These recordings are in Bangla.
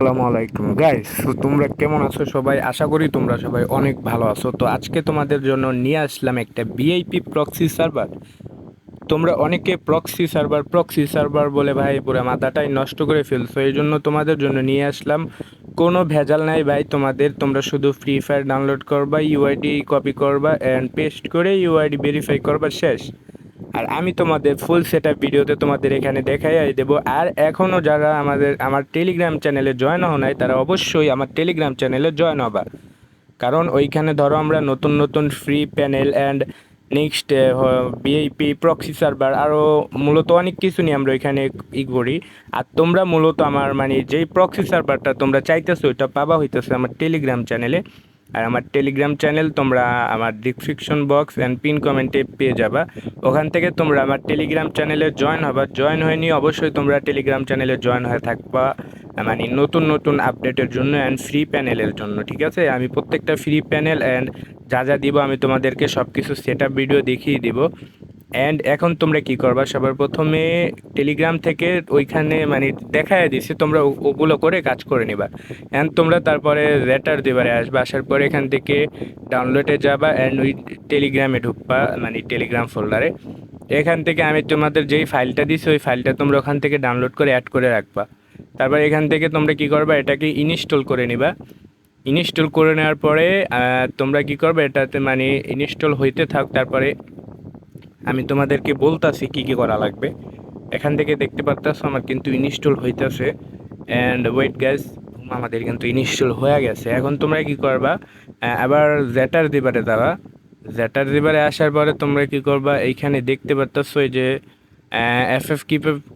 আসসালামু আলাইকুম গাইস, তোমরা কেমন আছো সবাই? আশা করি তোমরা সবাই অনেক ভালো আছো। তো আজকে তোমাদের জন্য নিয়ে আসলাম একটা ভিআইপি প্রক্সি সার্ভার। তোমরা অনেকে প্রক্সি সার্ভার বলে ভাই পুরো মাথাটাই নষ্ট করে ফেলছো, এই জন্য তোমাদের জন্য নিয়ে আসলাম। কোনো ভেজাল নাই ভাই, তোমরা শুধু ফ্রি ফায়ার ডাউনলোড করবা, ইউআইডি কপি করবা অ্যান্ড পেস্ট করে ইউআইডি ভেরিফাই করবা, শেষ। আর আমি তোমাদের ফুল সেটআপ ভিডিওতে তোমাদের এখানে দেখাই দেবো। আর এখনও যারা আমার টেলিগ্রাম চ্যানেলে জয়েন হও নাই, তারা অবশ্যই আমার টেলিগ্রাম চ্যানেলে জয়েন হবা। কারণ ওইখানে ধরো আমরা নতুন নতুন free panel and next VIP proxy server আরও মূলত অনেক কিছু নিয়ে আমরা ওইখানে করি। আর তোমরা মূলত আমার মানে যেই প্রক্সি সার্ভারটা তোমরা চাইতেছো ওইটা পাবা হইতেছে আমার টেলিগ্রাম চ্যানেলে। আর আমার টেলিগ্রাম চ্যানেল তোমরা আমার ডিসক্রিপশন বক্স অ্যান্ড পিন কমেন্টে পেয়ে যাবা। ওখান থেকে তোমরা আমার টেলিগ্রাম চ্যানেলে জয়েন হবা। জয়েন হয়ে নিয়ে অবশ্যই তোমরা টেলিগ্রাম চ্যানেলে জয়েন হয়ে থাকবা, মানে নতুন নতুন আপডেটের জন্য অ্যান্ড ফ্রি প্যানেলের জন্য। ঠিক আছে, আমি প্রত্যেকটা ফ্রি প্যানেল অ্যান্ড যা যা দিব আমি তোমাদেরকে সব কিছু সেট আপ ভিডিও দেখিয়ে দিব। অ্যান্ড এখন তোমরা কি করবা, সবার প্রথমে টেলিগ্রাম থেকে ওইখানে মানে দেখায় দিছে, তোমরা ওগুলো করে কাজ করে নিবা। অ্যান্ড তোমরা তারপরে লেটার দেবারে আসবা, আসার পরে এখান থেকে ডাউনলোডে যাবা অ্যান্ড ওই টেলিগ্রামে ঢুকবা, মানে টেলিগ্রাম ফোল্ডারে। এখান থেকে আমি তোমাদের যেই ফাইলটা দিছি ওই ফাইলটা তোমরা ওখান থেকে ডাউনলোড করে অ্যাড করে রাখবা। তারপর এখান থেকে তোমরা কি করবা, এটাকে ইনস্টল করে নিবা। ইনস্টল করে নেওয়ার পরে তোমরা কি করবে, এটাতে মানে ইনস্টল হইতে থাক। তারপরে আমি তোমাদেরকে বলতাছি কি কি করা লাগবে। এখান থেকে দেখতে পারতেছো আমার কিন্তু ইনস্টল হইতেছে। অ্যান্ড ওয়েট গ্যাস, আমাদের কিন্তু ইনস্টল হয়ে গেছে। এখন তোমরা কি করবা, আবার জেটার দিবারে যাবা। জেটার দিবারে আসার পরে তোমরা কি করবা, এইখানে দেখতে পারতেছো এই যে এফ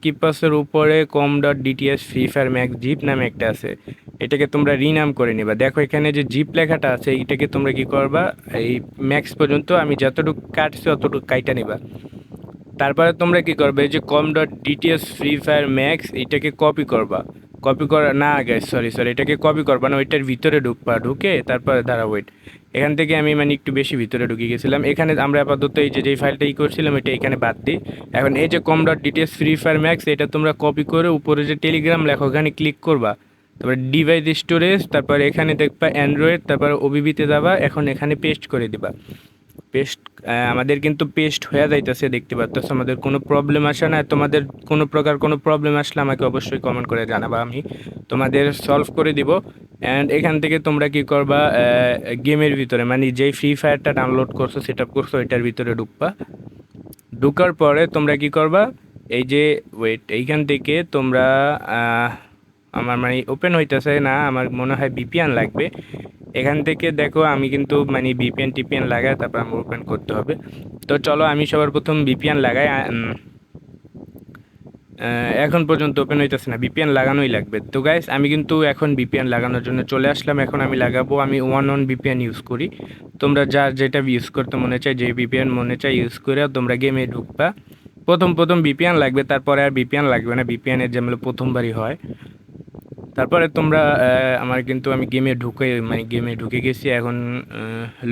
কিপাসের উপরে com.dts free fire max zip নামে একটা আছে, এটাকে তোমরা রিনাম করে নিবা। দেখো এখানে যে জিপ লেখাটা আছে এইটাকে তোমরা কি করবা, এই ম্যাক্স পর্যন্ত আমি যতটুকু কাটছি অতটুকু কাইটা নিবা। তারপরে তোমরা কি করবে, এই যে com.dts ফ্রি ফায়ার ম্যাক্স এটাকে কপি করবা। কপি করা না, গাইস সরি সরি, এটাকে কপি করবা না, ওইটার ভিতরে ঢুকবা। ঢুকে তারপরে দাঁড়া ওয়েট, এখান থেকে আমি মানে একটু বেশি ভিতরে ঢুকে গেছিলাম। এখানে আমরা আপাতত এই যে যেই ফাইলটা করছিলাম এটা এখানে বাদ দিই। এখন এই যে com.dts ফ্রি ফায়ার ম্যাক্স এটা তোমরা কপি করে উপরে যে টেলিগ্রাম লেখো ওখানে ক্লিক করবা। তারপরে ডিভাইস স্টোরেজ, তারপর এখানে দেখবা অ্যান্ড্রয়েড, তারপর ওবিবিতে যাবা। এখন এখানে পেস্ট করে দিবা। পেস্ট আমাদের কিন্তু পেস্ট হয়ে যাইতেছে, দেখতে পাচ্ছ। আমাদের কোনো প্রবলেম আসে না। তোমাদের কোনো প্রকার কোনো প্রবলেম আসলে আমাকে অবশ্যই কমেন্ট করে জানাবা, আমি তোমাদের সলভ করে দিব। অ্যান্ড এখান থেকে তোমরা কি করবা, গেমের ভিতরে মানে যেই ফ্রি ফায়ারটা ডাউনলোড করছো সেট আপ করছো এটার ভিতরে ঢুকবা। ঢুকার পরে তোমরা কি করবা, এই যে ওয়েট, এইখান থেকে তোমরা আমার মানে ওপেন হইতেছে না, আমার মনে হয় ভিপিএন লাগবে। এখান থেকে দেখো আমি কিন্তু মানে ভিপিএন টিপিএন লাগাই তারপর আমার ওপেন করতে হবে। তো চলো আমি সবার প্রথম ভিপিএন লাগাই। এখন পর্যন্ত ওপেন হইতেছে না, ভিপিএন লাগানোই লাগবে। তো গাইস আমি কিন্তু এখন ভিপিএন লাগানোর জন্য চলে আসলাম। এখন আমি লাগাবো, আমি ওয়ান অন ভিপিএন ইউজ করি। তোমরা যার যেটা ইউজ করতে মনে চায়, যে ভিপিএন মনে চায় ইউজ করে তোমরা গেমে ঢুকবা। প্রথম প্রথম ভিপিএন লাগবে, তারপরে আর ভিপিএন লাগবে না। ভিপিএনের যেমন প্রথমবারই হয়। তারপরে তোমরা আমার কিন্তু আমি গেমে ঢুকে গেছি। এখন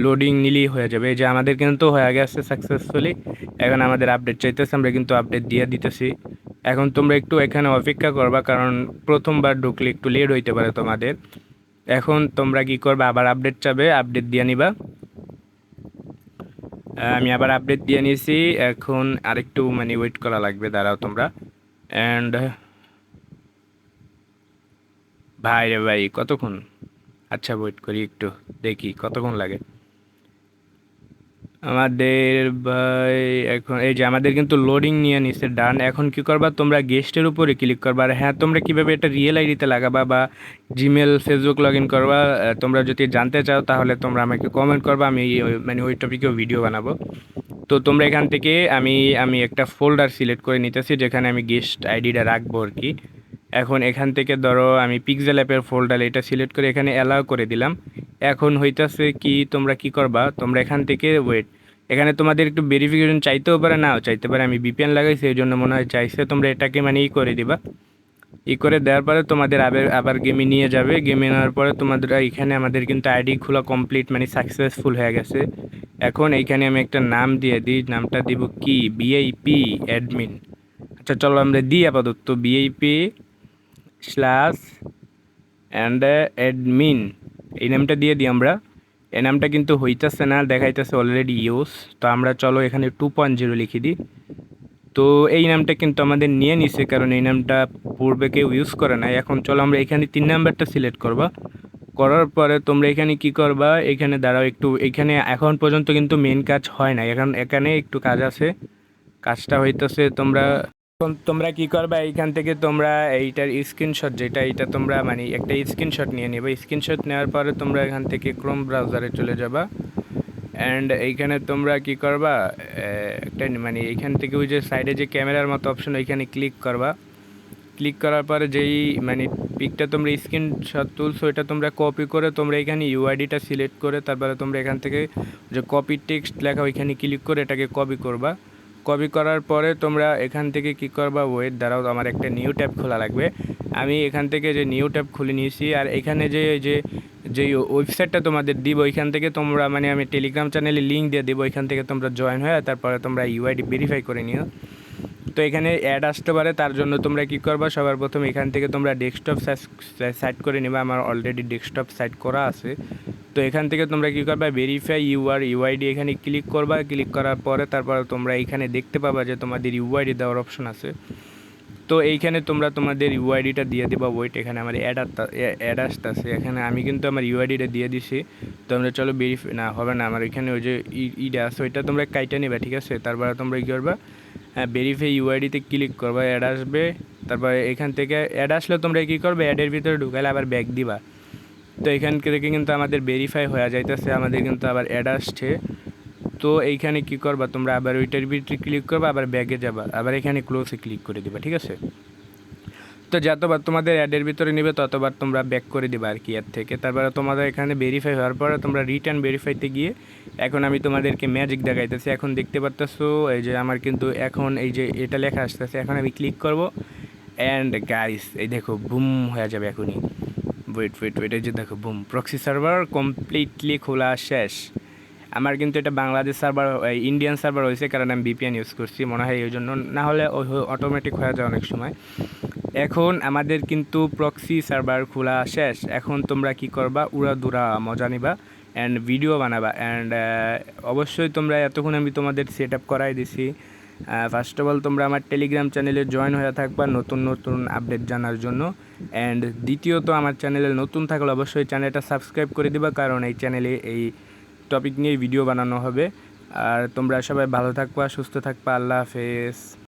লোডিং নিলেই হয়ে যাবে। এই যে আমাদের কিন্তু হয়ে গেছে সাকসেসফুলি। এখন আমাদের আপডেট চাইতেছে, আমরা কিন্তু আপডেট দিয়ে দিতেছি। এখন তোমরা একটু এখানে অপেক্ষা করবা, কারণ প্রথমবার ঢুকলে একটু লেট হইতে পারে তোমাদের। এখন তোমরা কি করবা, আবার আপডেট চাবে, আপডেট দিয়ে নিবা। আমি আবার আপডেট দিয়ে নিয়েছি। এখন আরেকটু মানে ওয়েট করা লাগবে, দাঁড়াও তোমরা। অ্যান্ড ভাই রে ভাই কতক্ষণ, আচ্ছা ওয়েট করি একটু, দেখি কতক্ষণ লাগে আমাদের ভাই। এখন এই যে আমাদের কিন্তু লোডিং নিয়ে নিচ্ছে, ডান। এখন কি করবা, তোমরা গেস্টের উপরে ক্লিক করবা। আর হ্যাঁ, তোমরা কিভাবে এটা রিয়েল আইডিতে লাগাবা বা জিমেল ফেসবুক লগ ইন করবা, তোমরা যদি জানতে চাও তাহলে তোমরা আমাকে কমেন্ট করবা, আমি মানে ওই টপিকেও ভিডিও বানাবো। তো তোমরা এখান থেকে আমি আমি একটা ফোল্ডার সিলেক্ট করে নিতেছি যেখানে আমি গেস্ট আইডিটা রাখবো আর কি। এখন এখান থেকে ধরো আমি পিক্সেল অ্যাপের ফোল্ডার এটা সিলেক্ট করে এখানে অ্যালাউ করে দিলাম। এখন হইতাছে কি, তোমরা কি করবা, তোমরা এখান থেকে ওয়েট, এখানে তোমাদের একটু ভেরিফিকেশন চাইতেও পারে নাও চাইতে পারে। আমি ভিপিএন লাগাইছি এই জন্য মনে হয় চাইছে। তোমরা এটাকে মানে করে দিবা। করে দেওয়ার পরে তোমাদের আবার আবার গেমে নিয়ে যাবে। গেমে নেওয়ার পরে তোমাদের এখানে আমাদের কিন্তু আইডি খোলা কমপ্লিট, মানে সাকসেসফুল হয়ে গেছে। এখন এইখানে আমি একটা নাম দিয়ে দিই, নামটা দিব কি, বিআইপি অ্যাডমিন। আচ্ছা চলো আমরা দিই আপাতত বিআইপি স্ল্যাশ অ্যান্ড অ্যাডমিন এই নামটা দিয়ে দিই আমরা। এই নামটা কিন্তু হইতেছে না, দেখাইতেছে অলরেডি ইউজ। তো আমরা চলো এখানে 2.0 লিখে দিই। তো এই নামটা কিন্তু আমাদের নিয়ে নিছে, কারণ এই নামটা পূর্বে কেউ ইউজ করে না। এখন চলো আমরা এখানে 3 নাম্বারটা সিলেক্ট করবা। করার পরে তোমরা এখানে কি করবা, এখানে দাঁড়াও একটু, এখানে এখন পর্যন্ত কিন্তু মেন কাজ হয় না, এখন এখানে একটু কাজ আছে। কাজটা হইতেছে তোমরা কি করবা, এইখান থেকে তোমরা এইটার স্ক্রিনশট, যেটা এইটা তোমরা মানে একটা স্ক্রিনশট নিয়ে নেবে। স্ক্রিনশট নেওয়ার পরে তোমরা এখান থেকে ক্রোম ব্রাউজারে চলে যাবা। অ্যান্ড এইখানে তোমরা কি করবা, একটা মানে এইখান থেকে ওই যে সাইডে যে ক্যামেরার মতো অপশন, ওইখানে ক্লিক করবা। ক্লিক করার পরে যেই মানে পিকটা তোমরা স্ক্রিনশট তুলছো, ওইটা তোমরা কপি করে তোমরা এখানে ইউআইডিটা সিলেক্ট করে তারপরে তোমরা এখান থেকে যে কপি টেক্সট লেখা, ওইখানে ক্লিক করে এটাকে কপি করবা। কপি করার পরে তোমরা এখান থেকে কি করবা, ওয়েট দাঁড়াও, আমার একটা নিউ ট্যাব খোলা লাগবে। আমি এখান থেকে যে নিউ ট্যাব খুলে নিয়েছি, আর এখানে যে যে যে ওয়েবসাইটটা তোমাদের দিব, ওইখান থেকে তোমরা মানে আমি টেলিগ্রাম চ্যানেলে লিঙ্ক দিয়ে দেবো, ওইখান থেকে তোমরা জয়েন হয়ে তারপরে তোমরা ইউআইডি ভেরিফাই করে নিও। তো এখানে অ্যাড আসতে পারে, তার জন্য তোমরা কি করবা, সবার প্রথম এখান থেকে তোমরা ডেস্কটপ সাইট করে নেবে। আমার অলরেডি ডেস্কটপ সাইট করা আছে। তো এখান থেকে তোমরা কি করবা, ভেরিফাই ইউআর ইউআইডি এখানে ক্লিক করবা। ক্লিক করার পরে তারপর তোমরা এইখানে দেখতে পাবা যে তোমাদের ইউআইডি দেওয়ার অপশন আছে। তো এইখানে তোমরা তোমাদের ইউআইডিটা দিয়ে দিবা। ওয়েট, এখানে আমার অ্যাড আসতেছে, এখানে আমি কিন্তু আমার ইউআইডিটা দিয়ে দিছি। তো আমরা চলো ভেরিফাই, না হবে না, আমার এখানে ওই যে ইটা আছে ওইটা তোমরা কাইটা নেবে, ঠিক আছে। তারপরে তোমরা কী করবা, হ্যাঁ ভেরিফাই ইউআইডিতে ক্লিক করবা, অ্যাড আসবে। তারপরে এখান থেকে অ্যাড আসলে তোমরা কী করবে, অ্যাডের ভিতরে ঢুকালে আবার ব্যাক দিবা। তো এখান থেকে কিন্তু আমাদের ভেরিফাই হয়ে যাইতেছে, আমাদের কিন্তু আবার অ্যাড আসছে। তো এইখানে কি করবা, তোমরা আবার ওইটার ভিতরে ক্লিক করবা, আবার ব্যাগে যাবা, আবার এখানে ক্লোজে ক্লিক করে দিবা, ঠিক আছে। তো যতবার তোমাদের অ্যাডের ভিতরে নেবে ততবার তোমরা ব্যাক করে দিবা আর কি অ্যাড থেকে। তারপরে তোমাদের এখানে ভেরিফাই হওয়ার পরে তোমরা রিটার্ন ভেরিফাইতে গিয়ে, এখন আমি তোমাদেরকে ম্যাজিক দেখাইতেছি। এখন দেখতে পারতেছো এই যে আমার কিন্তু এখন এই যে এটা লেখা আসতেছে, এখন আমি ক্লিক করব। অ্যান্ড গাইস এই দেখো বুম হয়ে যাবে এখনই। ওয়েট, এই যে দেখো বুম, প্রক্সি সার্ভার কমপ্লিটলি খোলা শেষ। আমার কিন্তু এটা বাংলাদেশ সার্ভার, ইন্ডিয়ান সার্ভার হয়েছে, কারণ আমি ভিপিএন ইউজ করছি মনে হয় এই জন্য, না হলে অটোমেটিক হয়ে যায় অনেক সময়। এখন আমাদের কিন্তু প্রক্সি সার্ভার খোলা শেষ। এখন তোমরা কি করবা, উড়াধুরা মজা নিবা অ্যান্ড ভিডিও বানাবা। অ্যান্ড অবশ্যই তোমরা এতক্ষণ আমি তোমাদের সেট আপ করাই দিছি। ফার্স্ট অফ অল তোমরা আমার টেলিগ্রাম চ্যানেলে জয়েন হয়ে থাকবা নতুন নতুন আপডেট জানার জন্য। অ্যান্ড দ্বিতীয়ত আমার চ্যানেলে নতুন থাকলে অবশ্যই চ্যানেলটা সাবস্ক্রাইব করে দিবা, কারণ এই চ্যানেলে এই টপিক নিয়ে ভিডিও বানানো হবে। আর তোমরা সবাই ভালো থাকবা, সুস্থ থাকবা, আল্লাহ হাফেজ।